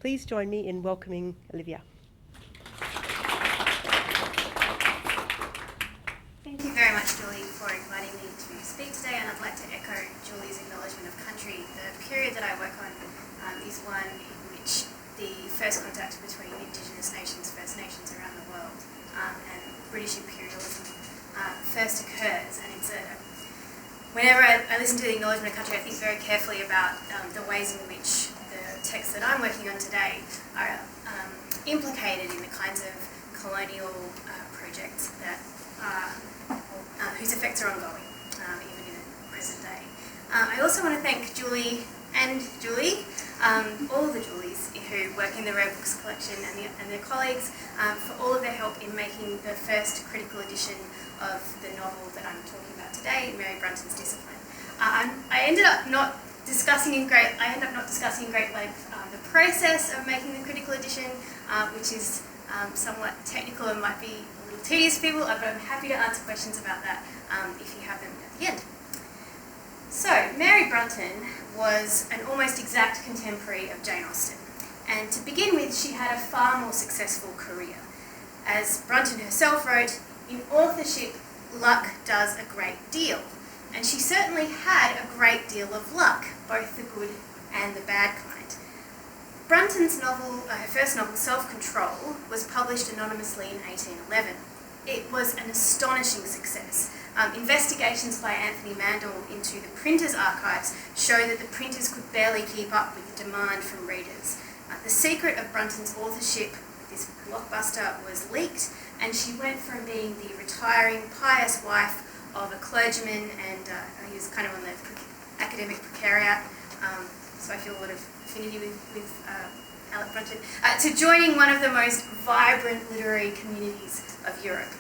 Please join me in welcoming Olivia. Thank you very much, Julie, for inviting me to speak today, and I'd like to echo Julie's acknowledgement of country. The period that I work on is one in which the first contact between Indigenous nations, First Nations around the world, and British imperialism first occurs, and it's whenever I listen to the acknowledgement of country, I think very carefully about the ways in which the texts that I'm working on today are implicated in the kinds of colonial projects that whose effects are ongoing, even in the present day. I also want to thank Julie and Julie, all of the Julies who work in the Rare Books collection and their colleagues for all of their help in making the first critical edition of the novel that I'm talking about today, Mary Brunton's Discipline. I ended up not discussing in great length the process of making the critical edition, which is somewhat technical and might be a little tedious for people, but I'm happy to answer questions about that if you have them at the end. So, Mary Brunton was an almost exact contemporary of Jane Austen, and to begin with, she had a far more successful career. As Brunton herself wrote, in authorship, luck does a great deal, and she certainly had a great deal of luck, both the good and the bad kind. Brunton's novel, her first novel, Selfcontrol, was published anonymously in 1811. It was an astonishing success. Investigations by Anthony Mandel into the printers' archives show that the printers could barely keep up with the demand from readers. The secret of Brunton's authorship, this blockbuster, was leaked, and she went from being the retiring, pious wife of a clergyman, and he was kind of on the academic precariat, so I feel a lot of affinity with Alec Brunton, to joining one of the most vibrant literary communities of Europe.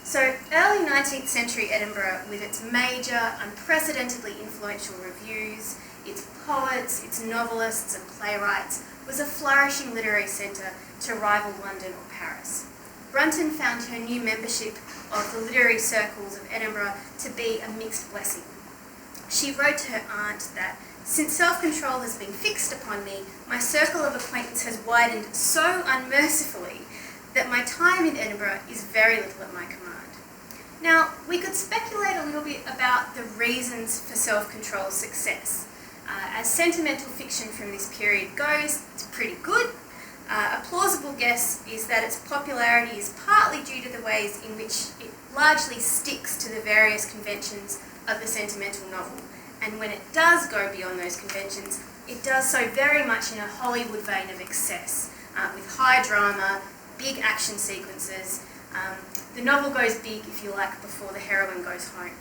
So early 19th century Edinburgh, with its major, unprecedentedly influential reviews, its poets, its novelists and playwrights, was a flourishing literary centre to rival London or Paris. Brunton found her new membership of the literary circles of Edinburgh to be a mixed blessing. She wrote to her aunt that, "Since self-control has been fixed upon me, my circle of acquaintance has widened so unmercifully that my time in Edinburgh is very little at my command." Now, we could speculate a little bit about the reasons for self-control's success. As sentimental fiction from this period goes, it's pretty good. A plausible guess is that its popularity is partly due to the ways in which it largely sticks to the various conventions of the sentimental novel. And when it does go beyond those conventions, it does so very much in a Hollywood vein of excess, with high drama, big action sequences. The novel goes big, if you like, before the heroine goes home.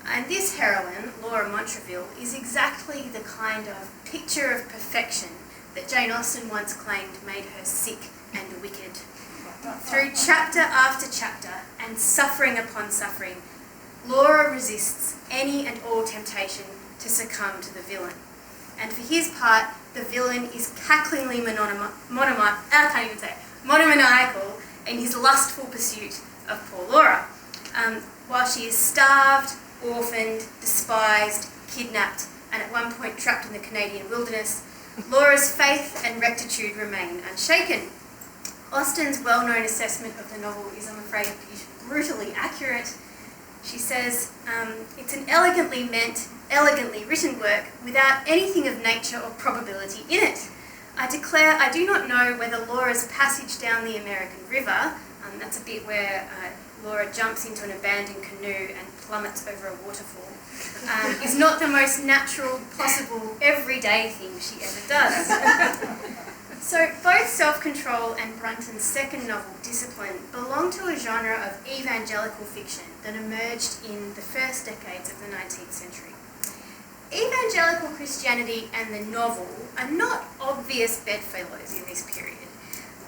And this heroine, Laura Montreville, is exactly the kind of picture of perfection that Jane Austen once claimed made her sick and wicked. Through chapter after chapter, and suffering upon suffering, Laura resists any and all temptation to succumb to the villain. And for his part, the villain is cacklingly monomaniacal in his lustful pursuit of poor Laura. While she is starved, orphaned, despised, kidnapped, and at one point trapped in the Canadian wilderness, Laura's faith and rectitude remain unshaken. Austen's well-known assessment of the novel is, I'm afraid, brutally accurate. She says, "It's an elegantly meant, elegantly written work without anything of nature or probability in it. I declare I do not know whether Laura's passage down the American River," that's a bit where Laura jumps into an abandoned canoe and plummets over a waterfall, "is not the most natural, possible, everyday thing she ever does." So both Self-Control and Brunton's second novel, Discipline, belong to a genre of evangelical fiction that emerged in the first decades of the 19th century. Evangelical Christianity and the novel are not obvious bedfellows in this period.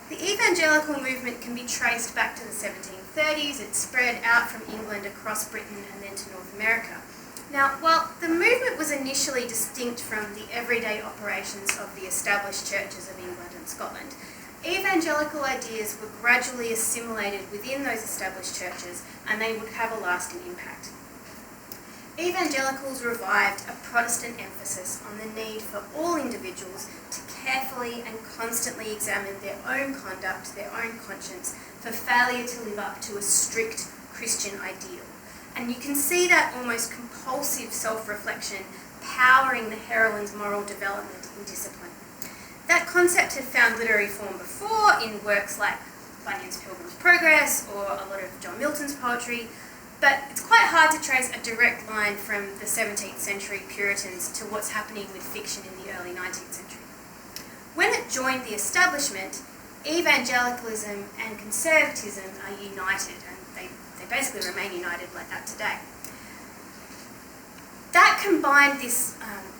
The evangelical movement can be traced back to the 1730s. It spread out from England across Britain and then to North America. Now, while the movement was initially distinct from the everyday operations of the established churches of England and Scotland, evangelical ideas were gradually assimilated within those established churches, and they would have a lasting impact. Evangelicals revived a Protestant emphasis on the need for all individuals to carefully and constantly examined their own conduct, their own conscience, for failure to live up to a strict Christian ideal. And you can see that almost compulsive self-reflection powering the heroine's moral development in Discipline. That concept had found literary form before in works like Bunyan's Pilgrim's Progress or a lot of John Milton's poetry, but it's quite hard to trace a direct line from the 17th century Puritans to what's happening with fiction in the early 19th century. When it joined the establishment, evangelicalism and conservatism are united, and they basically remain united like that today. That combined this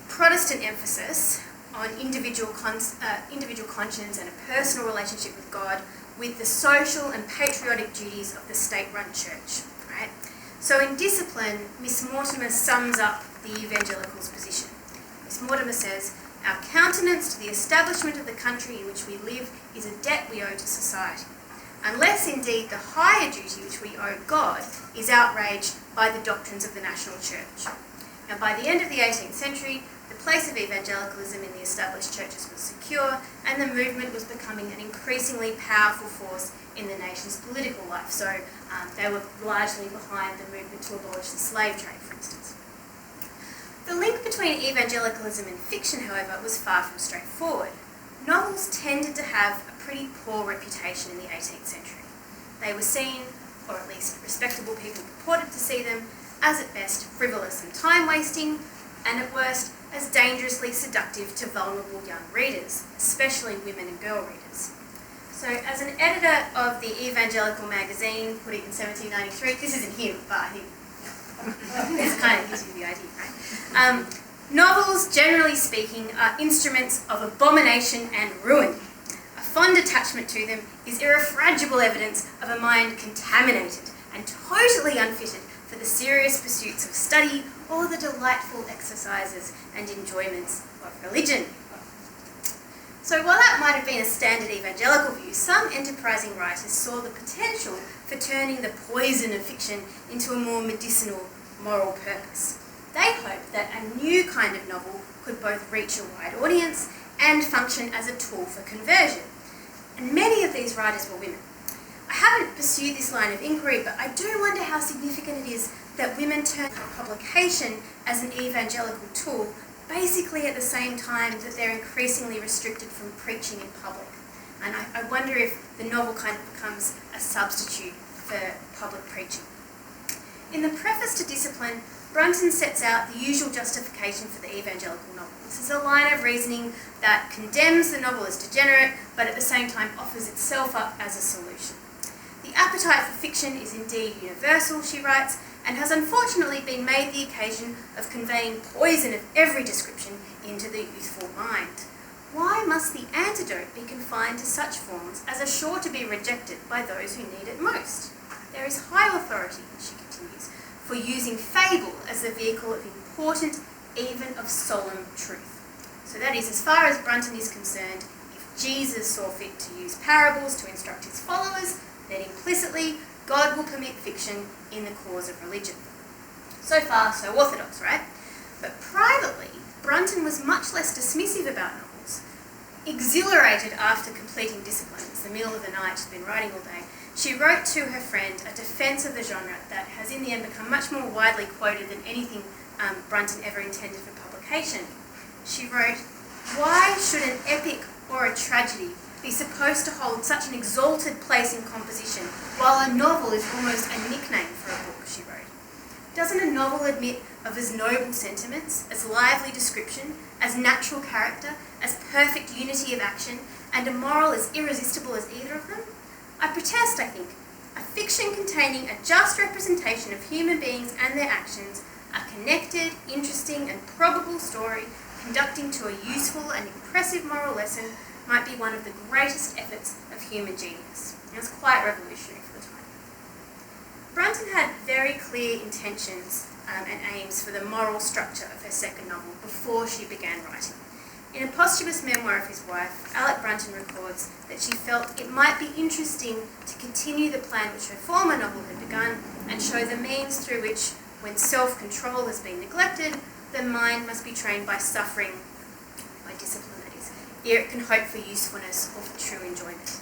Protestant emphasis on individual conscience and a personal relationship with God with the social and patriotic duties of the state-run church, right? So in Discipline, Miss Mortimer sums up the evangelicals' position. Miss Mortimer says, "Our countenance to the establishment of the country in which we live is a debt we owe to society, unless indeed the higher duty which we owe God is outraged by the doctrines of the national church." Now, by the end of the 18th century, the place of evangelicalism in the established churches was secure, and the movement was becoming an increasingly powerful force in the nation's political life. So they were largely behind the movement to abolish the slave trade, for instance. The link between evangelicalism and fiction, however, was far from straightforward. Novels tended to have a pretty poor reputation in the 18th century. They were seen, or at least respectable people purported to see them, as at best frivolous and time-wasting, and at worst as dangerously seductive to vulnerable young readers, especially women and girl readers. So as an editor of the Evangelical magazine, put it in 1793, this isn't him, but I think this kind of gives you the idea, right? Novels, generally speaking, are instruments of abomination and ruin. A fond attachment to them is irrefragable evidence of a mind contaminated and totally unfitted for the serious pursuits of study or the delightful exercises and enjoyments of religion. So while that might have been a standard evangelical view, some enterprising writers saw the potential for turning the poison of fiction into a more medicinal moral purpose. They hoped that a new kind of novel could both reach a wide audience and function as a tool for conversion. And many of these writers were women. I haven't pursued this line of inquiry, but I do wonder how significant it is that women turn to publication as an evangelical tool, basically at the same time that they're increasingly restricted from preaching in public. And I wonder if the novel kind of becomes a substitute for public preaching. In the preface to Discipline, Brunton sets out the usual justification for the evangelical novel. This is a line of reasoning that condemns the novel as degenerate, but at the same time offers itself up as a solution. The appetite for fiction is indeed universal, she writes, and has unfortunately been made the occasion of conveying poison of every description into the youthful mind. Why must the antidote be confined to such forms as are sure to be rejected by those who need it most? There is high authority, she continues, for using fable as the vehicle of important, even of solemn truth. So that is, as far as Brunton is concerned, if Jesus saw fit to use parables to instruct his followers, then implicitly God will permit fiction in the cause of religion. So far, so orthodox, right? But privately, Brunton was much less dismissive about novels. Exhilarated after completing Discipline, it's the middle of the night, she's been writing all day, she wrote to her friend a defence of the genre that has in the end become much more widely quoted than anything Brunton ever intended for publication. She wrote, "Why should an epic or a tragedy be supposed to hold such an exalted place in composition, while a novel is almost a nickname for a book," she wrote. "Doesn't a novel admit of as noble sentiments, as lively description, as natural character, as perfect unity of action, and a moral as irresistible as either of them? I protest, I think, a fiction containing a just representation of human beings and their actions, a connected, interesting, and probable story conducting to a useful and impressive moral lesson might be one of the greatest efforts of human genius." It was quite revolutionary for the time. Brunton had very clear intentions and aims for the moral structure of her second novel before she began writing. In a posthumous memoir of his wife, Alec Brunton records that she felt it might be interesting to continue the plan which her former novel had begun and show the means through which, when self-control has been neglected, the mind must be trained by suffering, by discipline that is, ere it can hope for usefulness or for true enjoyment.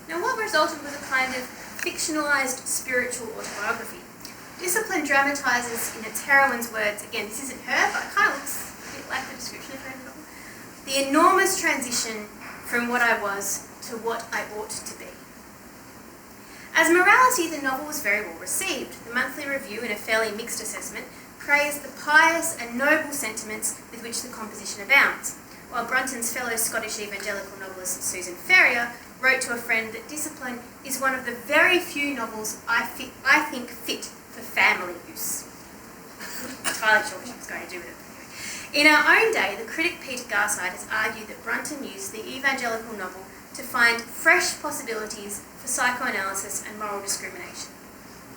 Now, what resulted was a kind of fictionalised spiritual autobiography. Discipline dramatises in its heroine's words, again, this isn't her, but it kind of looks a bit like the description of her in the novel, the enormous transition from what I was to what I ought to be. As morality, the novel was very well received. The Monthly Review, in a fairly mixed assessment, praised the pious and noble sentiments with which the composition abounds, while Brunton's fellow Scottish evangelical novelist Susan Ferrier wrote to a friend that Discipline is one of the very few novels I think fit for family use. Entirely sure what she was going to do with it. In our own day, the critic Peter Garside has argued that Brunton used the evangelical novel to find fresh possibilities for psychoanalysis and moral discrimination.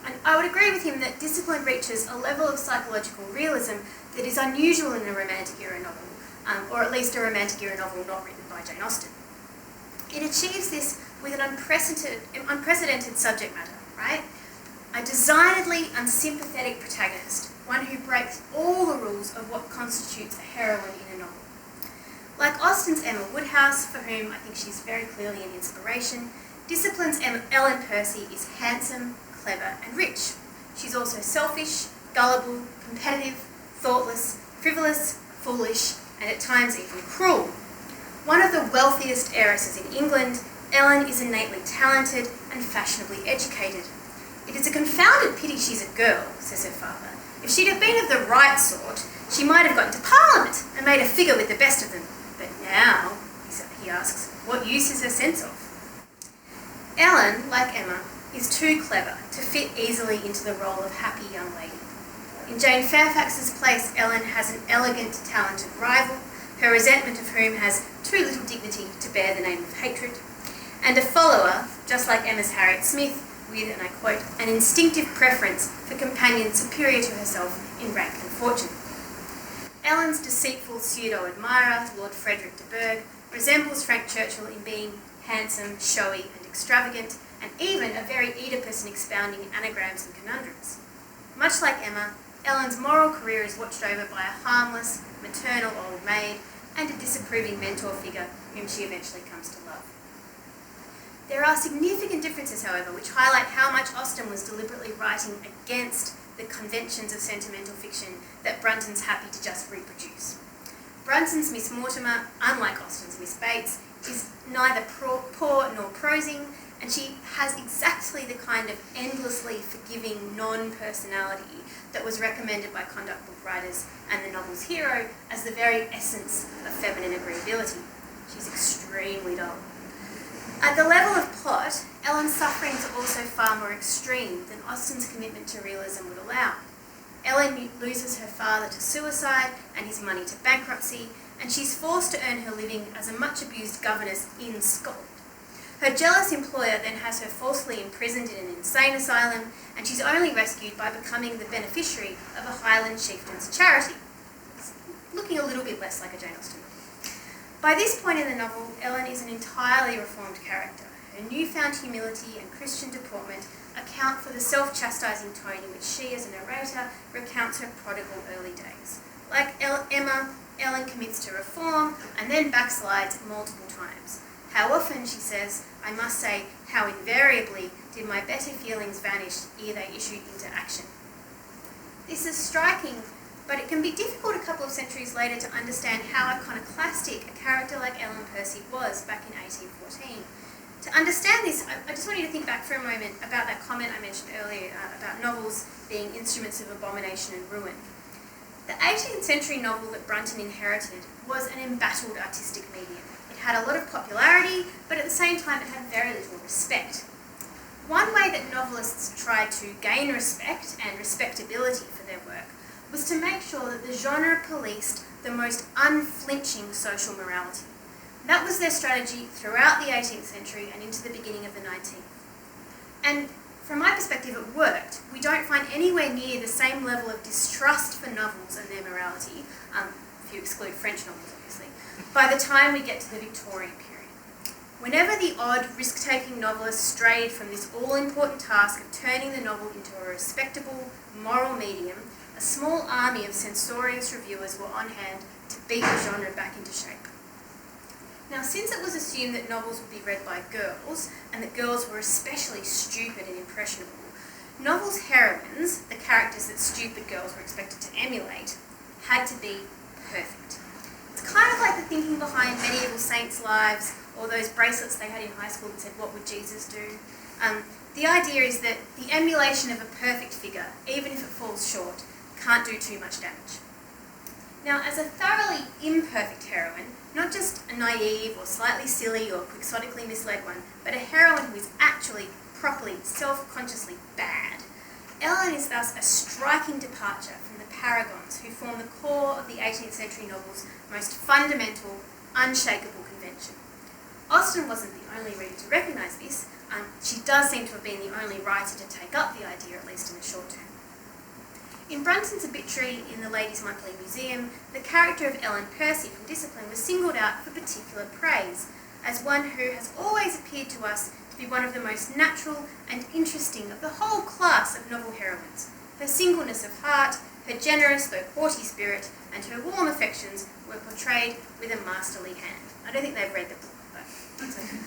And I would agree with him that Discipline reaches a level of psychological realism that is unusual in a romantic era novel, or at least a romantic era novel not written by Jane Austen. It achieves this with an unprecedented subject matter, right? A designedly unsympathetic protagonist, one who breaks all the rules of what constitutes a heroine in a novel. Like Austen's Emma Woodhouse, for whom I think she's very clearly an inspiration, Discipline's Ellen Percy is handsome, clever and rich. She's also selfish, gullible, competitive, thoughtless, frivolous, foolish, and at times even cruel. One of the wealthiest heiresses in England, Ellen is innately talented and fashionably educated. It is a confounded pity she's a girl, says her father. If she'd have been of the right sort, she might have got into Parliament and made a figure with the best of them. But now, he asks, what use is her sense of? Ellen, like Emma, is too clever to fit easily into the role of happy young lady. In Jane Fairfax's place, Ellen has an elegant, talented rival, her resentment of whom has too little dignity to bear the name of hatred, and a follower, just like Emma's Harriet Smith, with, and I quote, an instinctive preference for companions superior to herself in rank and fortune. Ellen's deceitful pseudo-admirer, Lord Frederick de Burgh, resembles Frank Churchill in being handsome, showy and extravagant, and even a very Oedipus in expounding anagrams and conundrums. Much like Emma, Ellen's moral career is watched over by a harmless, maternal old maid and a disapproving mentor figure whom she eventually comes to love. There are significant differences, however, which highlight how much Austen was deliberately writing against the conventions of sentimental fiction that Brunton's happy to just reproduce. Brunton's Miss Mortimer, unlike Austen's Miss Bates, is neither poor nor prosing, and she has exactly the kind of endlessly forgiving non-personality that was recommended by conduct book writers and the novel's hero as the very essence of feminine agreeability. She's extremely dull. At the level of plot, Ellen's sufferings are also far more extreme than Austen's commitment to realism would allow. Ellen loses her father to suicide and his money to bankruptcy, and she's forced to earn her living as a much-abused governess in Scotland. Her jealous employer then has her falsely imprisoned in an insane asylum, and she's only rescued by becoming the beneficiary of a Highland chieftain's charity. It's looking a little bit less like a Jane Austen novel. By this point in the novel, Ellen is an entirely reformed character. Her newfound humility and Christian deportment account for the self-chastising tone in which she, as a narrator, recounts her prodigal early days. Like Emma, Ellen commits to reform and then backslides multiple times. How often, she says, I must say, how invariably did my better feelings vanish ere they issued into action. This is striking, but it can be difficult a couple of centuries later to understand how iconoclastic a character like Ellen Percy was back in 1814. To understand this, I just want you to think back for a moment about that comment I mentioned earlier about novels being instruments of abomination and ruin. The 18th century novel that Brunton inherited was an embattled artistic medium. It had a lot of popularity, but at the same time it had very little respect. One way that novelists tried to gain respect and respectability for their work was to make sure that the genre policed the most unflinching social morality. That was their strategy throughout the 18th century and into the beginning of the 19th. And from my perspective, it worked. We don't find anywhere near the same level of distrust for novels and their morality, if you exclude French novels, obviously, by the time we get to the Victorian period. Whenever the odd, risk-taking novelist strayed from this all-important task of turning the novel into a respectable, moral medium, a small army of censorious reviewers were on hand to beat the genre back into shape. Now, since it was assumed that novels would be read by girls, and that girls were especially stupid and impressionable, novels' heroines, the characters that stupid girls were expected to emulate, had to be perfect. It's kind of like the thinking behind medieval saints' lives, or those bracelets they had in high school that said, "What would Jesus do?" The idea is that the emulation of a perfect figure, even if it falls short, can't do too much damage. Now, as a thoroughly imperfect heroine, not just a naive or slightly silly or quixotically misled one, but a heroine who is actually properly, self-consciously bad, Ellen is thus a striking departure from the paragons who form the core of the 18th century novel's most fundamental, unshakable convention. Austen wasn't the only reader to recognise this. She does seem to have been the only writer to take up the idea, at least in the short term. In Brunton's obituary in the Ladies' Monthly Museum, the character of Ellen Percy from Discipline was singled out for particular praise, as one who has always appeared to us to be one of the most natural and interesting of the whole class of novel heroines. Her singleness of heart, her generous though haughty spirit, and her warm affections were portrayed with a masterly hand. I don't think they've read the book, but that's okay.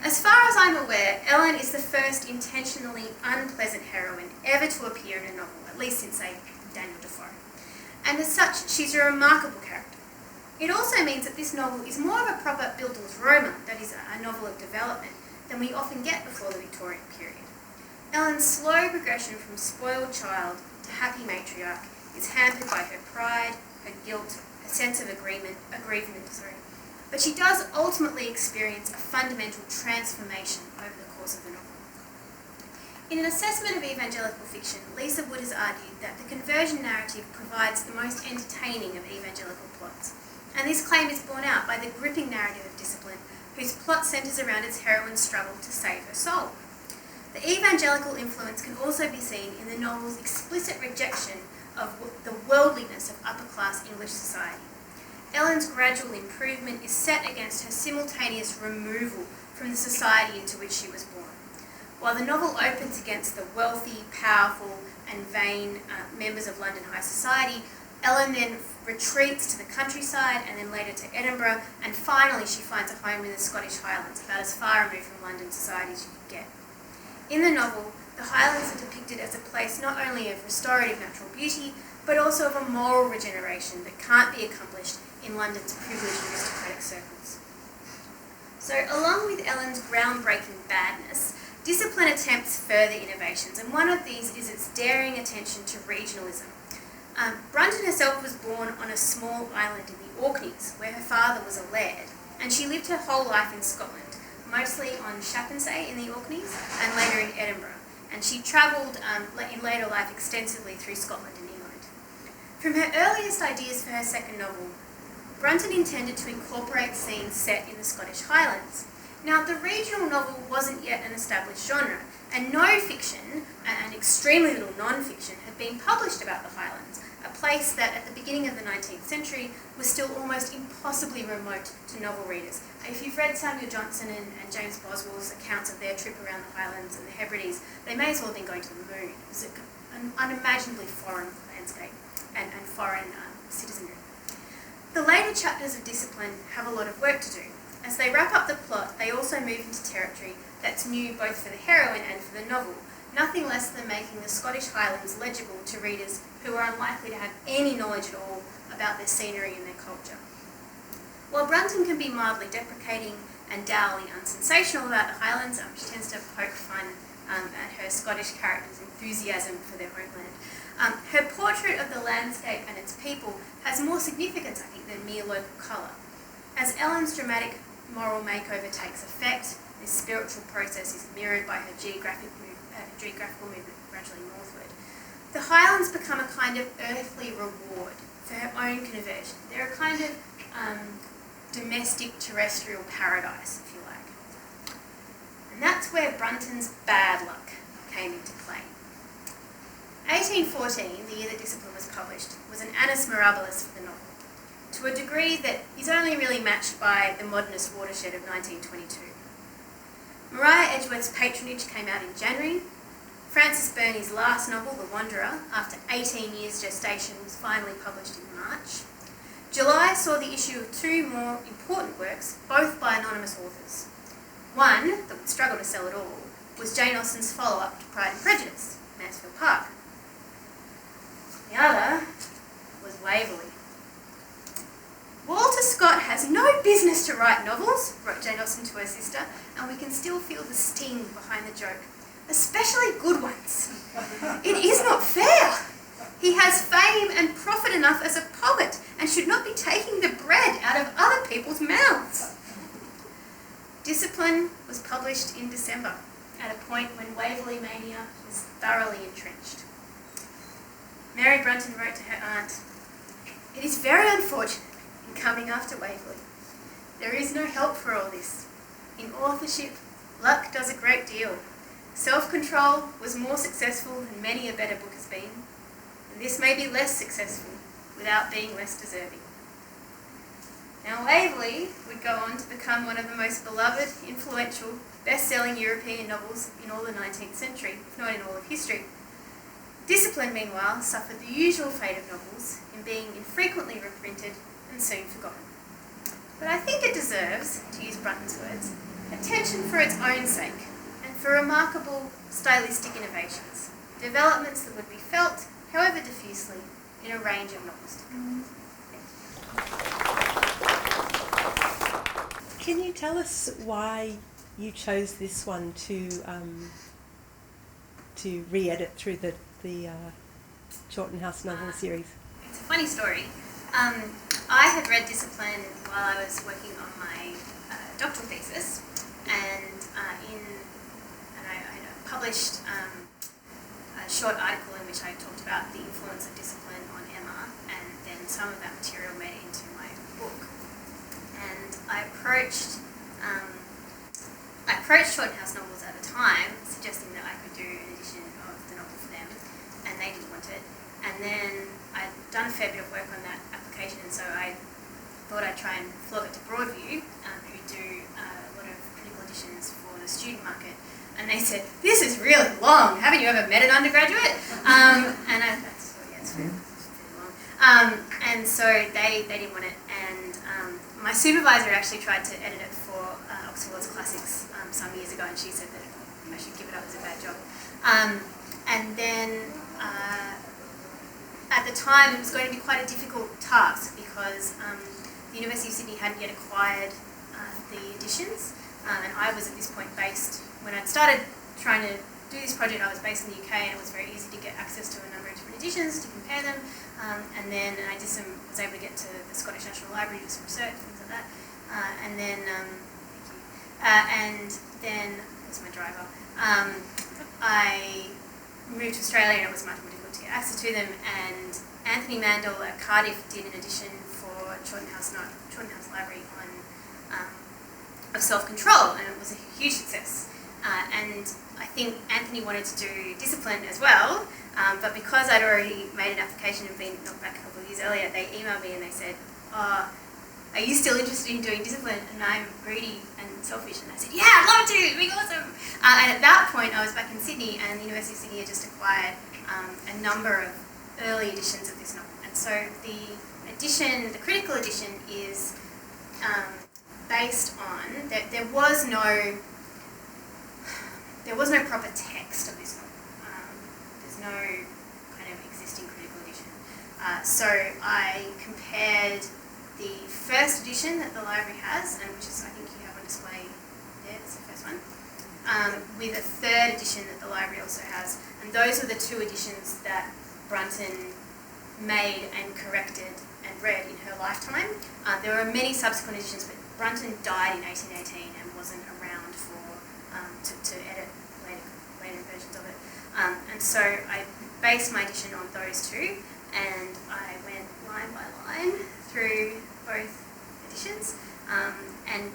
As far as I'm aware, Ellen is the first intentionally unpleasant heroine ever to appear in a novel, at least since, say, Daniel Defoe. And as such, she's a remarkable character. It also means that this novel is more of a proper Bildungsroman, that is, a novel of development, than we often get before the Victorian period. Ellen's slow progression from spoiled child to happy matriarch is hampered by her pride, her guilt, her sense of aggrievement, but she does ultimately experience a fundamental transformation over the course of the novel. In an assessment of evangelical fiction, Lisa Wood has argued that the conversion narrative provides the most entertaining of evangelical plots, and this claim is borne out by the gripping narrative of Discipline, whose plot centres around its heroine's struggle to save her soul. The evangelical influence can also be seen in the novel's explicit rejection of the worldliness of upper-class English society. Ellen's gradual improvement is set against her simultaneous removal from the society into which she was born. While the novel opens against the wealthy, powerful, and vain members of London high society, Ellen then retreats to the countryside and then later to Edinburgh, and finally she finds a home in the Scottish Highlands, about as far removed from London society as you could get. In the novel, the Highlands are depicted as a place not only of restorative natural beauty, but also of a moral regeneration that can't be accomplished in London's privileged aristocratic circles. So, along with Ellen's groundbreaking badness, Discipline attempts further innovations, and one of these is its daring attention to regionalism. Brunton herself was born on a small island in the Orkneys, where her father was a laird, and she lived her whole life in Scotland, mostly on Shappensay in the Orkneys, and later in Edinburgh, and she travelled in later life extensively through Scotland and England. From her earliest ideas for her second novel, Brunton intended to incorporate scenes set in the Scottish Highlands. Now, the regional novel wasn't yet an established genre, and no fiction, and extremely little non-fiction, had been published about the Highlands, a place that at the beginning of the 19th century was still almost impossibly remote to novel readers. If you've read Samuel Johnson and James Boswell's accounts of their trip around the Highlands and the Hebrides, they may as well have been going to the moon. It was an unimaginably foreign landscape and foreign citizenry. The later chapters of Discipline have a lot of work to do. As they wrap up the plot, they also move into territory that's new both for the heroine and for the novel, nothing less than making the Scottish Highlands legible to readers who are unlikely to have any knowledge at all about their scenery and their culture. While Brunton can be mildly deprecating and dourly unsensational about the Highlands, she tends to poke fun at her Scottish characters' enthusiasm for their homeland. Her portrait of the landscape and its people has more significance, I think, than mere local colour. As Ellen's dramatic moral makeover takes effect, this spiritual process is mirrored by her geographical movement gradually northward. The Highlands become a kind of earthly reward for her own conversion. They're a kind of domestic terrestrial paradise, if you like. And that's where Brunton's bad luck came into play. 1814, the year that Discipline was published, was an annus mirabilis for the novel, to a degree that is only really matched by the modernist watershed of 1922. Maria Edgeworth's Patronage came out in January. Frances Burney's last novel, The Wanderer, after 18 years gestation, was finally published in March. July I saw the issue of two more important works, both by anonymous authors. One, that would struggle to sell at all, was Jane Austen's follow-up to Pride and Prejudice, Mansfield Park. The other was Waverley. Walter Scott has no business to write novels, wrote Jane Austen to her sister, and we can still feel the sting behind the joke, especially good ones. It is not fair. He has fame and profit enough as a poet and should not be taking the bread out of other people's mouths. Discipline was published in December, at a point when Waverley mania was thoroughly entrenched. Mary Brunton wrote to her aunt, "It is very unfortunate in coming after Waverley. There is no help for all this. In authorship, luck does a great deal. Self-Control was more successful than many a better book has been, and this may be less successful without being less deserving." Now Waverley would go on to become one of the most beloved, influential, best-selling European novels in all the 19th century, if not in all of history. Discipline, meanwhile, suffered the usual fate of novels in being infrequently reprinted and soon forgotten. But I think it deserves, to use Brunton's words, attention for its own sake and for remarkable stylistic innovations, developments that would be felt, however diffusely, in a range of novels to come. Can you tell us why you chose this one to re-edit through the Chawton House novel series? It's a funny story. I had read Discipline while I was working on my doctoral thesis, and I published a short article in which I talked about the influence of discipline on Emma, and then some of that material made it into my book. And I approached Chawton House Novels at the time, suggesting that I could do an edition of the novel for them, and they didn't want it. And then I'd done a fair bit of work on that application, and so I thought I'd try and flog it to Broadview, who do a lot of critical editions for the student market. And they said, "This is really long. Haven't you ever met an undergraduate?" And it's pretty long. And so they didn't want it. And my supervisor actually tried to edit it for Oxford World's Classics some years ago, and she said that I should give it up as a bad job. And then at the time, it was going to be quite a difficult task because the University of Sydney hadn't yet acquired the editions, and I was at this point based, when I'd started trying to do this project, I was based in the UK, and it was very easy to get access to a number of different editions to compare them, and then I was able to get to the Scottish National Library to do some research, things like that, and then, that's my driver, I moved to Australia, and it was much more difficult to get access to them, and Anthony Mandel at Cardiff did an edition for Chawton House Library of Self-Control, and it was a huge success. And I think Anthony wanted to do Discipline as well, but because I'd already made an application and been knocked back a couple of years earlier, they emailed me and they said, "Are you still interested in doing Discipline?" And I'm greedy and selfish, and I said, "Yeah, I'd love to, it'd be awesome." And at that point, I was back in Sydney, and the University of Sydney had just acquired a number of early editions of this novel. And so the critical edition is based on, there was no proper text of this novel. There's no kind of existing critical edition. So I compared the first edition that the library has, and which is, I think you have on display there, it's the first one, with a third edition that the library also has. And those are the two editions that Brunton made and corrected and read in her lifetime. There were many subsequent editions, but Brunton died in 1818 and wasn't around to edit later versions of it. And so I based my edition on those two, and I went line by line through both editions and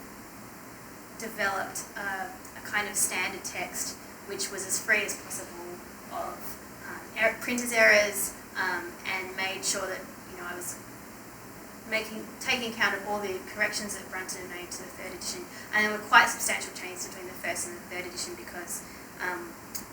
developed a kind of standard text which was as free as possible of printer's errors, and made sure that I was taking account of all the corrections that Brunton made to the third edition. And there were quite substantial changes between the first and the third edition because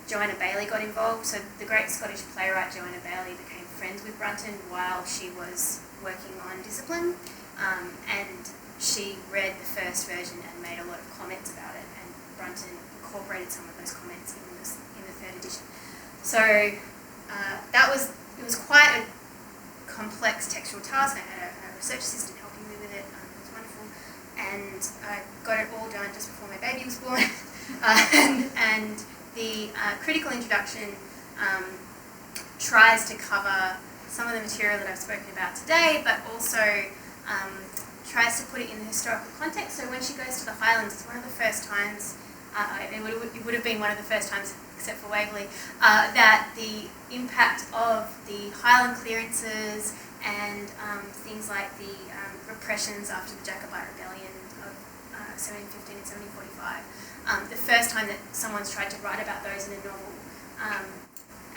Joanna Baillie got involved. So the great Scottish playwright Joanna Baillie became friends with Brunton while she was working on Discipline. and she read the first version and made a lot of comments about it, and Brunton incorporated some of those comments in the third edition. So it was quite a complex textual task. I had a research assistant helping me with it. It was wonderful, and I got it all done just before my baby was born. and the critical introduction tries to cover some of the material that I've spoken about today, but also tries to put it in the historical context. So when she goes to the Highlands, it's one of the first times, it would have been one of the first times, except for Waverley, that the impact of the Highland clearances and things like the repressions after the Jacobite Rebellion of 1715 and 1745, the first time that someone's tried to write about those in a novel.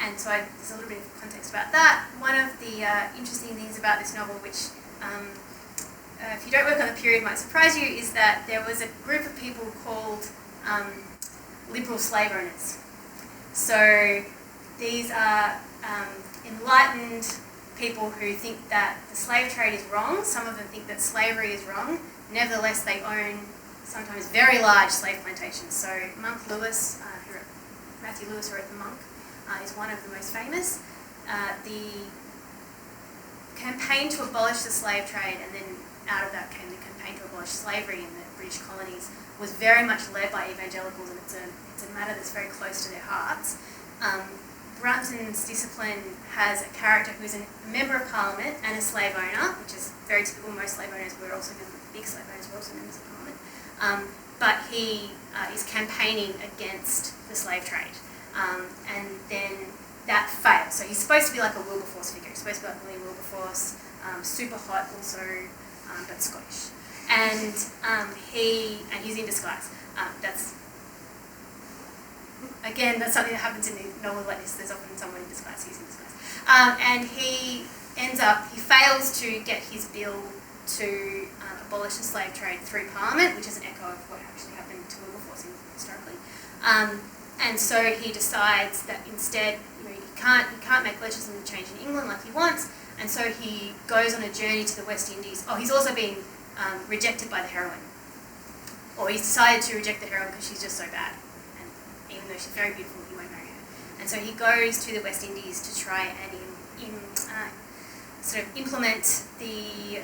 And so there's a little bit of context about that. One of the interesting things about this novel, which if you don't work on the period might surprise you, is that there was a group of people called liberal slave owners. So these are enlightened people who think that the slave trade is wrong. Some of them think that slavery is wrong. Nevertheless, they own sometimes very large slave plantations. So Monk Lewis, Matthew Lewis wrote The Monk, is one of the most famous. The campaign to abolish the slave trade, and then out of that came the campaign to abolish slavery in the British colonies, was very much led by evangelicals, and it's a matter that's very close to their hearts. Brunton's discipline has a character who is a member of Parliament and a slave owner, which is very typical. Most slave owners were also big slave owners were also members of Parliament. But he is campaigning against the slave trade. And then that fails. So he's supposed to be like a Wilberforce figure. He's supposed to be like William Wilberforce, super hot also, but Scottish. And he's in disguise. That's something that happens in the novel like this. There's often someone in disguise. He's in disguise. And he fails to get his bill to abolish the slave trade through Parliament, which is an echo of what actually happened to Wilberforce historically. And so he decides that instead, he can't make legislative change in England like he wants, and so he goes on a journey to the West Indies. Oh, he's also been rejected by the heroine. Or he's decided to reject the heroine because she's just so bad, and even though she's very beautiful, he won't marry her. And so he goes to the West Indies to try and sort of implement the,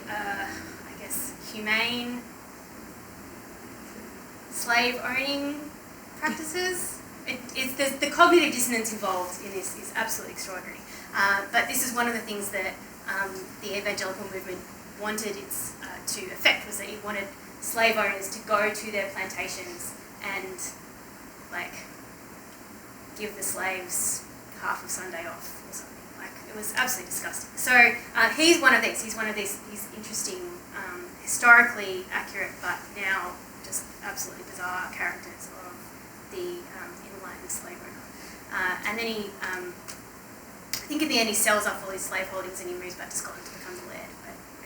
humane slave owning practices. The cognitive dissonance involved in this is absolutely extraordinary. But this is one of the things that the evangelical movement wanted to effect, was that it wanted slave owners to go to their plantations and give the slaves half of Sunday off or something. It was absolutely disgusting. So he's one of these. He's one of these interesting, historically accurate, but now just absolutely bizarre characters of the enlightened slave owner. And then he, I think in the end he sells off all his slave holdings and he moves back to Scotland to become the laird.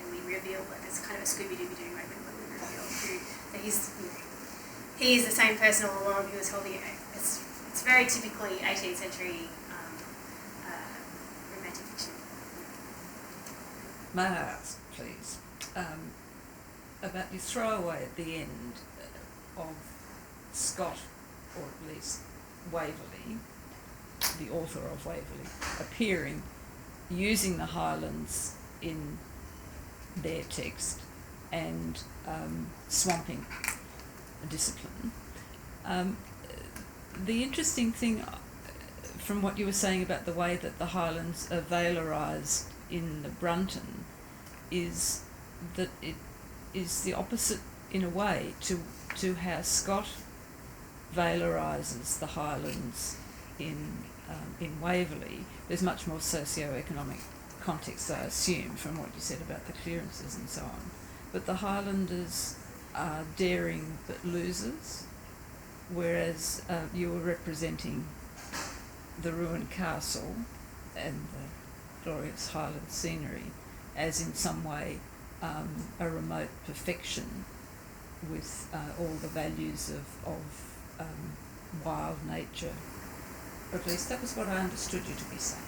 And we reveal, there's kind of a Scooby-Dooby-Doo moment when we reveal that he's the same person all along who was holding it. It's very typically 18th century romantic fiction. May I ask, please, about your throwaway at the end of Scott, or at least Waverley, the author of Waverley, appearing, using the Highlands in their text and swamping discipline. The interesting thing from what you were saying about the way that the Highlands are Valerised in the Branton is that it is the opposite in a way to how Scott Valerises the Highlands in Waverley. There's much more socio-economic context, I assume, from what you said about the clearances and so on. But the Highlanders are daring but losers, whereas you were representing the ruined castle and the glorious Highland scenery as in some way a remote perfection with all the values of wild nature. Or at least that was what I understood you to be saying.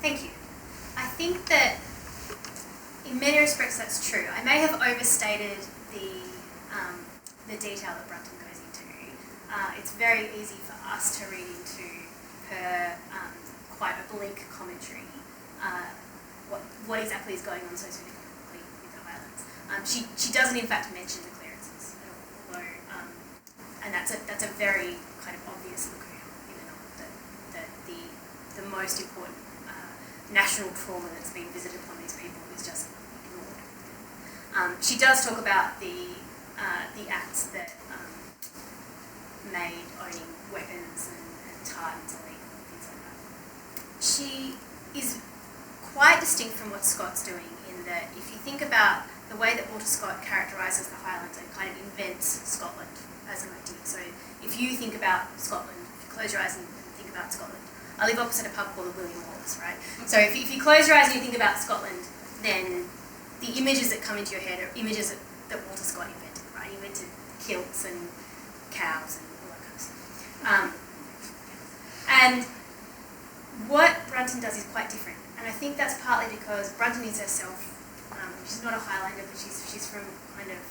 Thank you. I think that in many respects that's true. I may have overstated the detail that Brunton goes into. It's very easy for us to read into her quite oblique commentary what exactly is going on socioeconomically with the Highlands. She doesn't in fact mention the clearances, although, and that's a very kind of obvious look in the novel that the most important national trauma that's been visited upon these people is just ignored. She does talk about the acts that made owning weapons and tartans illegal and things like that. She is quite distinct from what Scott's doing in that if you think about the way that Walter Scott characterises the Highlands and kind of invents Scotland as an idea. So if you think about Scotland, if you close your eyes and think about Scotland, I live opposite a pub called the William Wallace, right? So if you close your eyes and you think about Scotland, then the images that come into your head are images that Walter Scott invented, right? He invented kilts and cows and all that kind of stuff. And what Brunton does is quite different. And I think that's partly because Brunton is herself, she's not a Highlander, but she's from kind of,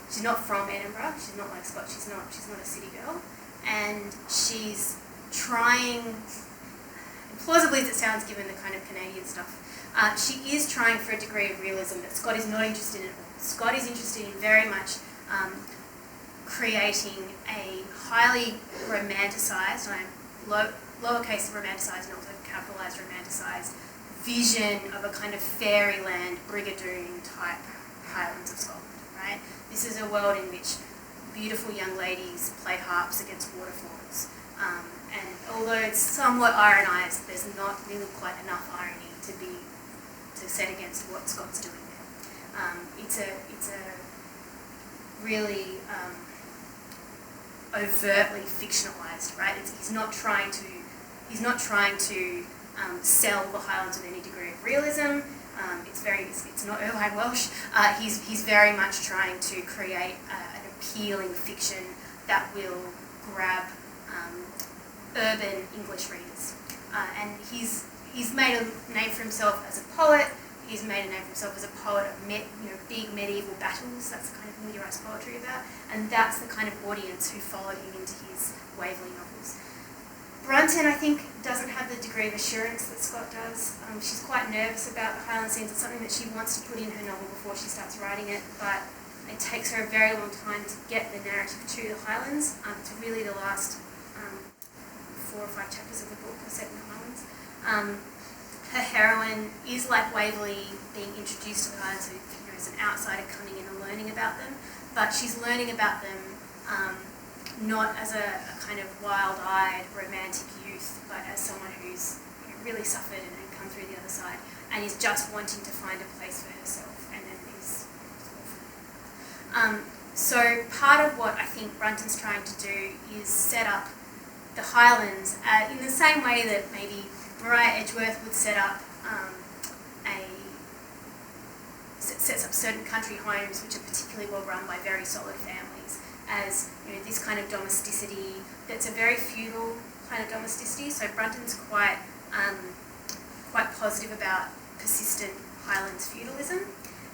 she's not from Edinburgh, she's not like Scott, she's not a city girl. And she's trying, plausibly as it sounds given the kind of Canadian stuff, she is trying for a degree of realism that Scott is not interested in at all. Scott is interested in very much creating a highly romanticised, lowercase romanticised and also capitalised romanticised vision of a kind of fairyland Brigadoon type Highlands of Scotland, right? This is a world in which beautiful young ladies play harps against waterfalls. And although it's somewhat ironised, there's not really quite enough irony to set against what Scott's doing there. It's a really overtly fictionalised, right? He's not trying to sell the Highlands with any degree of realism. It's not Irvine Welsh. He's very much trying to create an appealing fiction that will grab urban English readers. And he's made a name for himself as a poet. He's made a name for himself as a poet of big medieval battles. That's the kind of thing he writes poetry about. And that's the kind of audience who followed him into his Waverley novels. Brunton, I think, doesn't have the degree of assurance that Scott does. She's quite nervous about the Highland scenes. It's something that she wants to put in her novel before she starts writing it, but it takes her a very long time to get the narrative to the Highlands. It's really the last 4 or 5 chapters of the book are set in the Highlands. Her heroine is like Waverley being introduced to the Highlands, so as an outsider coming in and learning about them, but she's learning about them not as a kind of wild-eyed romantic youth, but as someone who's really suffered and come through the other side and is just wanting to find a place for herself and then is orphaned. So part of what I think Brunton's trying to do is set up the Highlands in the same way that maybe Maria Edgeworth would set up sets up certain country homes which are particularly well run by very solid families as this kind of domesticity that's a very feudal kind of domesticity. So Brunton's quite positive about persistent Highlands feudalism.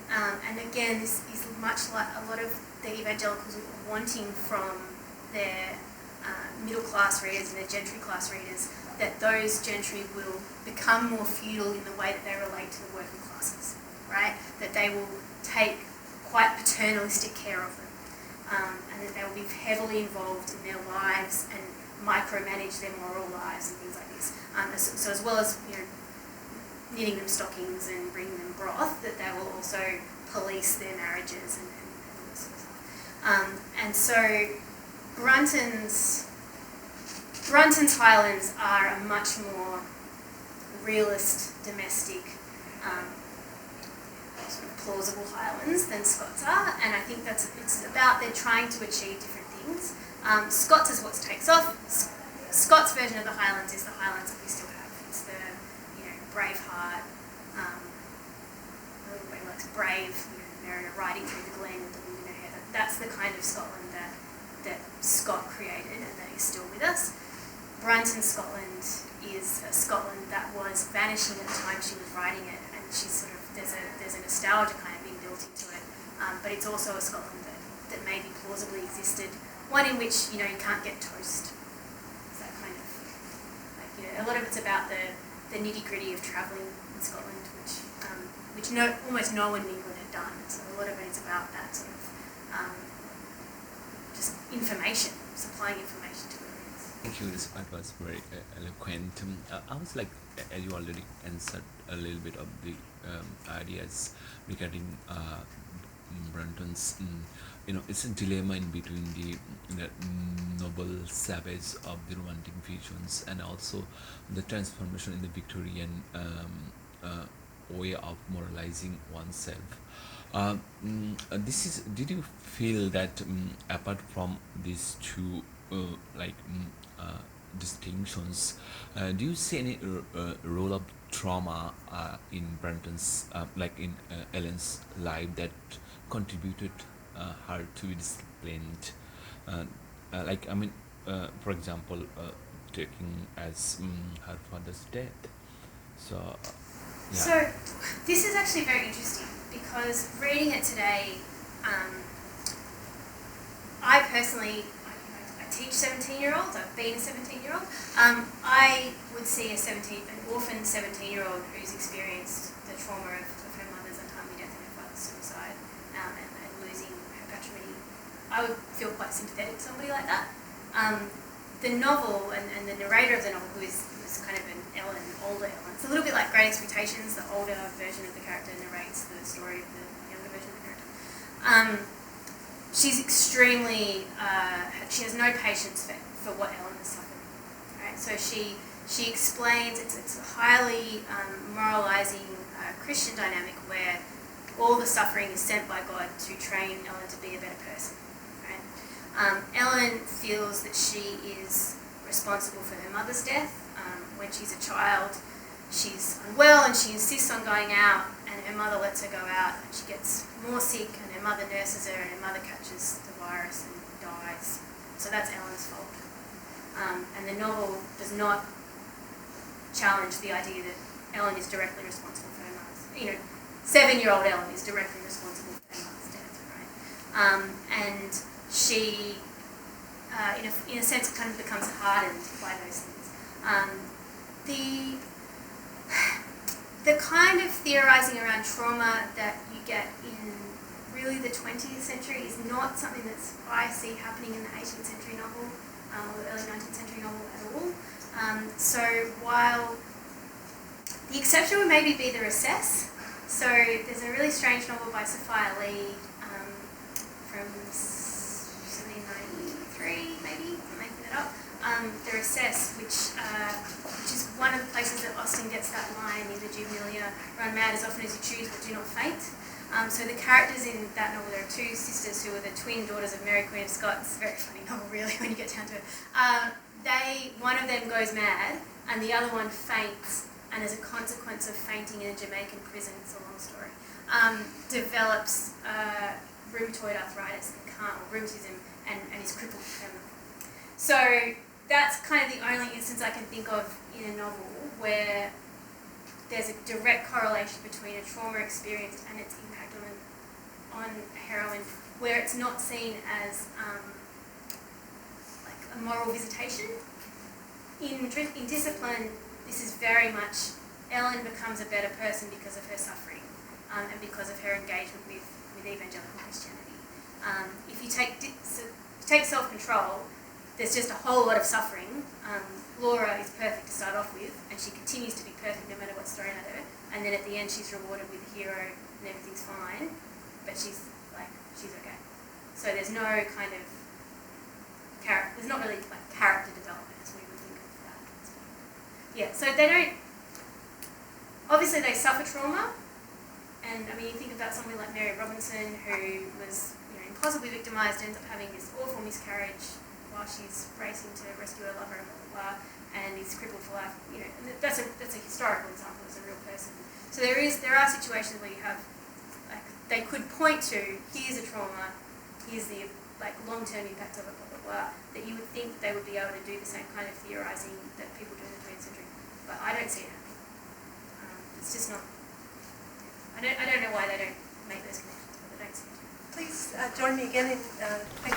And again, this is much like a lot of the evangelicals are wanting from their middle class readers and their gentry class readers, that those gentry will become more feudal in the way that they relate to the working classes, right? That they will take quite paternalistic care of them, and that they will be heavily involved in their lives and micromanage their moral lives and things like this. So as well as knitting them stockings and bringing them broth, that they will also police their marriages and all this sort of stuff. And so Brunton's Highlands are a much more realist, domestic, sort of plausible Highlands than Scott's are, and I think it's about they're trying to achieve different things. Scott's is what takes off. Scott's version of the Highlands is the Highlands that we still have. It's the Braveheart, everybody likes brave, Mariner riding through the glen with the wind in her hair. That's the kind of Scotland that Scott created and that is still with us. Brunton's Scotland is a Scotland that was vanishing at the time she was writing it, and she's sort of there's a nostalgia kind of being built into it, but it's also a Scotland that maybe plausibly existed, one in which, you know, you can't get toast. It's that kind of, like, you know, a lot of it's about the nitty-gritty of travelling in Scotland, which almost no one in England had done. So a lot of it is about that sort of just information, supplying information to the readers. Thank you. This part was very eloquent. I was like, as you already answered a little bit of the ideas regarding Brunton's, it's a dilemma in between the noble savage of the romantic visions and also the transformation in the Victorian way of moralizing oneself. Did you feel that apart from these two distinctions, do you see any role of trauma in Branton's, in Ellen's life that contributed her to be disciplined? For example, taking as her father's death. So, yeah. So this is actually very interesting because reading it today, I personally, I teach 17-year-olds, I've been a 17-year-old. I would see an orphan 17-year-old who's experienced the trauma of her mother's untimely death and her father's suicide, and losing her patrimony. I would feel quite sympathetic to somebody like that. The novel and the narrator of the novel, who is kind of an Ellen, older Ellen, it's a little bit like Great Expectations. The older version of the character narrates the story of the younger version of the character. She's extremely, she has no patience for what Ellen has suffered, right? So she explains, it's a highly moralizing Christian dynamic where all the suffering is sent by God to train Ellen to be a better person, right? Ellen feels that she is responsible for her mother's death. When she's a child, she's unwell and she insists on going out, and her mother lets her go out, and she gets more sick, and her mother nurses her, and her mother catches the virus and dies. So that's Ellen's fault. And the novel does not challenge the idea that Ellen is directly responsible for her mother's, 7-year-old Ellen is directly responsible for her mother's death, right? And she, in a sense, kind of becomes hardened by those things. The kind of theorising around trauma that you get in really the 20th century is not something I see happening in the 18th century novel or the early 19th century novel at all. So while the exception would maybe be The Recess. So there's a really strange novel by Sophia Lee from 1793, maybe, I'm making it up. The Recess, which is one of the places that Austen gets that line, either Juvenalia, run mad as often as you choose but do not faint. So the characters in that novel, there are two sisters who are the twin daughters of Mary Queen of Scots. It's a very funny novel really when you get down to it. One of them goes mad and the other one faints, and as a consequence of fainting in a Jamaican prison, it's a long story, develops rheumatoid arthritis and rheumatism and is crippled permanently. So that's kind of the only instance I can think of in a novel where there's a direct correlation between a trauma experience and its impact on a heroine, where it's not seen as like a moral visitation. In Discipline, this is very much Ellen becomes a better person because of her suffering and because of her engagement with evangelical Christianity. If you take Selfcontrol, there's just a whole lot of suffering. Laura is perfect to start off with, and she continues to be perfect no matter what's thrown at her. And then at the end, she's rewarded with a hero, and everything's fine. But she's okay. So there's no kind of there's not really like character development as we would think of that. Yeah. So they don't. Obviously, they suffer trauma, and I mean, you think about somebody like Mary Brunton, who was impossibly victimised, ends up having this awful miscarriage while she's racing to rescue her lover, blah, and is crippled for life. That's a historical example. It's a real person. So there are situations where you have, like, they could point to, here's a trauma, here's the long-term impact of it, blah, blah, blah, that you would think they would be able to do the same kind of theorising that people do in the 20th century. But I don't see it happening. It's just not. I I don't know why they don't make those connections, but they don't seem to. Please join me again in thanking